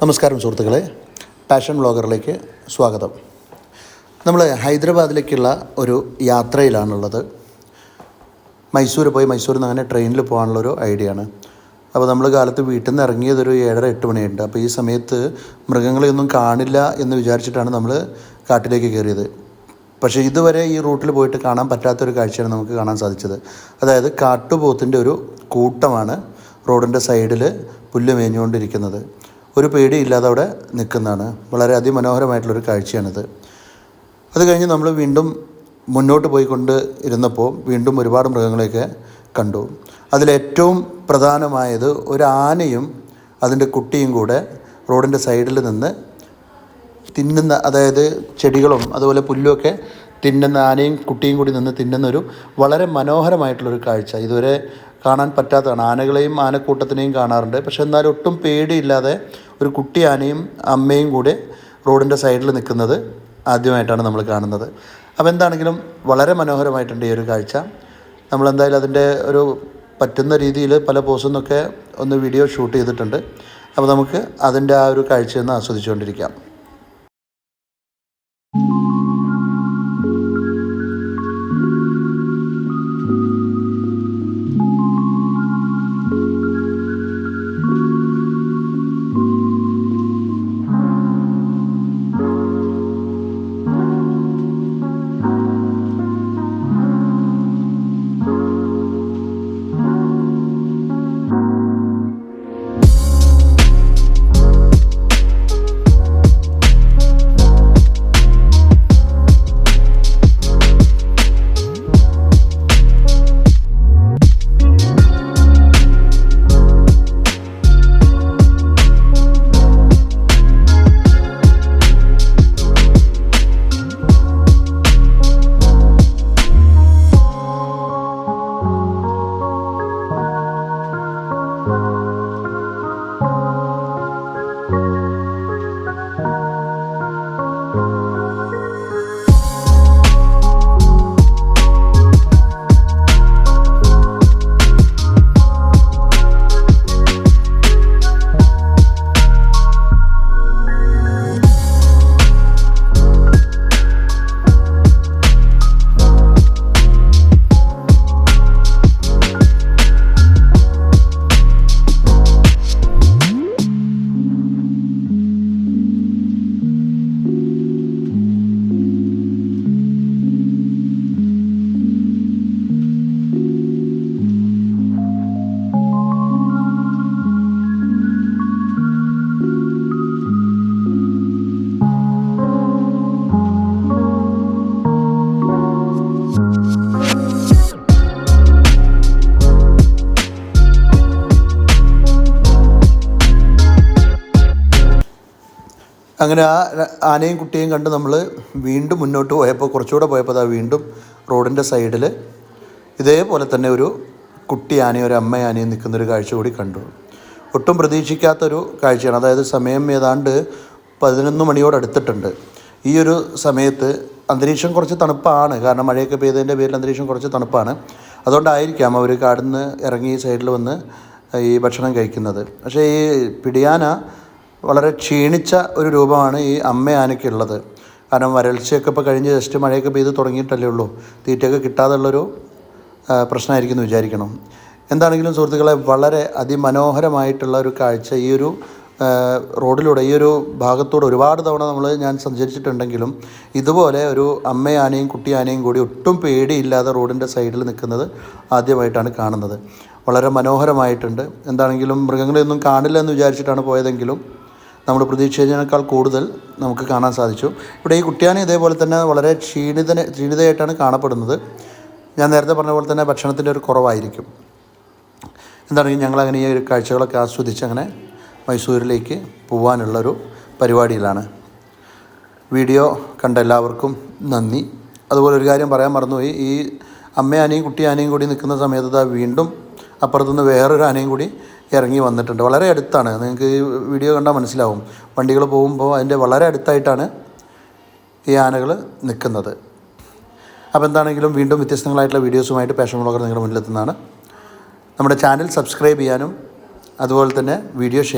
നമസ്കാരം സുഹൃത്തുക്കളെ, പാഷൻ വ്ളോഗറിലേക്ക് സ്വാഗതം. നമ്മൾ ഹൈദരാബാദിലേക്കുള്ള ഒരു യാത്രയിലാണുള്ളത്. മൈസൂർ പോയി മൈസൂരിൽ നിന്ന് അങ്ങനെ ട്രെയിനിൽ പോകാനുള്ളൊരു ഐഡിയ ആണ്. അപ്പോൾ നമ്മൾ കാലത്ത് വീട്ടിൽ നിന്ന് ഇറങ്ങിയതൊരു 7:30-8 മണിയുണ്ട്. അപ്പോൾ ഈ സമയത്ത് മൃഗങ്ങളെയൊന്നും കാണില്ല എന്ന് വിചാരിച്ചിട്ടാണ് നമ്മൾ കാട്ടിലേക്ക് കയറിയത്. പക്ഷേ ഇതുവരെ ഈ റൂട്ടിൽ പോയിട്ട് കാണാൻ പറ്റാത്തൊരു കാഴ്ചയാണ് നമുക്ക് കാണാൻ സാധിച്ചത്. അതായത് കാട്ടുപോത്തിൻ്റെ ഒരു കൂട്ടമാണ് റോഡിൻ്റെ സൈഡിൽ പുല്ല് മേഞ്ഞുകൊണ്ടിരിക്കുന്നത്. ഒരു പേടിയില്ലാതെ അവിടെ നിൽക്കുന്നതാണ്. വളരെ അതിമനോഹരമായിട്ടുള്ളൊരു കാഴ്ചയാണിത്. അത് കഴിഞ്ഞ് നമ്മൾ വീണ്ടും മുന്നോട്ട് പോയിക്കൊണ്ട് ഇരുന്നപ്പോൾ വീണ്ടും ഒരുപാട് മൃഗങ്ങളെയൊക്കെ കണ്ടു. അതിലേറ്റവും പ്രധാനമായത് ഒരു ആനയും അതിൻ്റെ കുട്ടിയും കൂടെ റോഡിൻ്റെ സൈഡിൽ നിന്ന് തിന്നുന്ന, അതായത് ചെടികളും അതുപോലെ പുല്ലുമൊക്കെ തിന്നുന്ന ആനയും കുട്ടിയും കൂടി നിന്ന് തിന്നുന്നൊരു വളരെ മനോഹരമായിട്ടുള്ളൊരു കാഴ്ച ഇതുവരെ കാണാൻ പറ്റാത്തതാണ്. ആനകളെയും ആനക്കൂട്ടത്തിനെയും കാണാറുണ്ട്, പക്ഷെ എന്നാലും ഒട്ടും പേടിയില്ലാതെ ഒരു കുട്ടി ആനയും അമ്മയും കൂടെ റോഡിൻ്റെ സൈഡിൽ നിൽക്കുന്നത് ആദ്യമായിട്ടാണ് നമ്മൾ കാണുന്നത്. അപ്പോൾ എന്താണെങ്കിലും വളരെ മനോഹരമായിട്ടുണ്ട് ഈ ഒരു കാഴ്ച. നമ്മളെന്തായാലും അതിൻ്റെ ഒരു പറ്റുന്ന രീതിയിൽ പല പോസിൽ നിന്നൊക്കെ ഒന്ന് വീഡിയോ ഷൂട്ട് ചെയ്തിട്ടുണ്ട്. അപ്പോൾ നമുക്ക് അതിൻ്റെ ആ ഒരു കാഴ്ചയൊന്ന് ആസ്വദിച്ചുകൊണ്ടിരിക്കാം. അങ്ങനെ ആ ആനയും കുട്ടിയും കണ്ട് നമ്മൾ വീണ്ടും മുന്നോട്ട് കുറച്ചുകൂടെ പോയപ്പോൾ അതാ വീണ്ടും റോഡിൻ്റെ സൈഡിൽ ഇതേപോലെ തന്നെ ഒരു കുട്ടി ആനയും ഒരു അമ്മ ആനയും നിൽക്കുന്നൊരു കാഴ്ച കൂടി കണ്ടു. ഒട്ടും പ്രതീക്ഷിക്കാത്തൊരു കാഴ്ചയാണ്. അതായത് സമയം ഏതാണ്ട് 11 മണിയോടടുത്തിട്ടുണ്ട്. ഈ ഒരു സമയത്ത് അന്തരീക്ഷം കുറച്ച് തണുപ്പാണ്, കാരണം മഴയൊക്കെ പെയ്തതിൻ്റെ പേരിൽ അന്തരീക്ഷം കുറച്ച് തണുപ്പാണ്. അതുകൊണ്ടായിരിക്കാം അവർ കാടിന്ന് ഇറങ്ങി സൈഡിൽ വന്ന് ഈ ഭക്ഷണം കഴിക്കുന്നത്. പക്ഷേ ഈ പിടിയാന വളരെ ക്ഷീണിച്ച ഒരു രൂപമാണ് ഈ അമ്മ ആനയ്ക്കുള്ളത്. കാരണം വരൾച്ചയൊക്കെ ഇപ്പോൾ കഴിഞ്ഞ് ജസ്റ്റ് മഴയൊക്കെ പെയ്ത് തുടങ്ങിയിട്ടല്ലേ ഉള്ളൂ. തീറ്റയൊക്കെ കിട്ടാതുള്ളൊരു പ്രശ്നമായിരിക്കും എന്ന് വിചാരിക്കണം. എന്താണെങ്കിലും സുഹൃത്തുക്കളെ, വളരെ അതിമനോഹരമായിട്ടുള്ള ഒരു കാഴ്ച. ഈ ഒരു റോഡിലൂടെ ഈ ഒരു ഭാഗത്തൂടെ ഒരുപാട് തവണ ഞാൻ സഞ്ചരിച്ചിട്ടുണ്ടെങ്കിലും ഇതുപോലെ ഒരു അമ്മ ആനയും കുട്ടി ആനയും കൂടി ഒട്ടും പേടിയില്ലാതെ റോഡിൻ്റെ സൈഡിൽ നിൽക്കുന്നത് ആദ്യമായിട്ടാണ് കാണുന്നത്. വളരെ മനോഹരമായിട്ടുണ്ട്. എന്താണെങ്കിലും മൃഗങ്ങളെയൊന്നും കാണില്ല എന്ന് വിചാരിച്ചിട്ടാണ് പോയതെങ്കിലും നമ്മൾ പ്രതീക്ഷിച്ചതിനേക്കാൾ കൂടുതൽ നമുക്ക് കാണാൻ സാധിച്ചു. ഇവിടെ ഈ കുട്ടിയാന ഇതേപോലെ തന്നെ വളരെ ക്ഷീണിതയായിട്ടാണ് കാണപ്പെടുന്നത്. ഞാൻ നേരത്തെ പറഞ്ഞ പോലെ തന്നെ ഭക്ഷണത്തിൻ്റെ ഒരു കുറവായിരിക്കും. എന്താണെങ്കിലും ഞങ്ങളങ്ങനെ ഈ ഒരു കാഴ്ചകളൊക്കെ ആസ്വദിച്ച് അങ്ങനെ മൈസൂരിലേക്ക് പോകാനുള്ളൊരു പരിപാടിയിലാണ്. വീഡിയോ കണ്ട എല്ലാവർക്കും നന്ദി. അതുപോലെ ഒരു കാര്യം പറയാൻ മറന്നുപോയി. ഈ അമ്മ ആനയും കുട്ടി ആനയും കൂടി നിൽക്കുന്ന സമയത്ത് വീണ്ടും അപ്പുറത്തുനിന്ന് വേറൊരു ആനയും കൂടി ഇറങ്ങി വന്നിട്ടുണ്ട്. വളരെ അടുത്താണ്, നിങ്ങൾക്ക് ഈ വീഡിയോ കണ്ടാൽ മനസ്സിലാവും. വണ്ടികൾ പോകുമ്പോൾ അതിൻ്റെ വളരെ അടുത്തായിട്ടാണ് ഈ ആനകൾ നിൽക്കുന്നത്. അപ്പോൾ എന്താണെങ്കിലും വീണ്ടും വ്യത്യസ്തങ്ങളായിട്ടുള്ള വീഡിയോസുമായിട്ട് പാഷൻ വ്ളോഗർ നിങ്ങളുടെ മുന്നിലെത്തുന്നതാണ്. നമ്മുടെ ചാനൽ സബ്സ്ക്രൈബ് ചെയ്യാനും അതുപോലെ തന്നെ വീഡിയോ ഷെയർ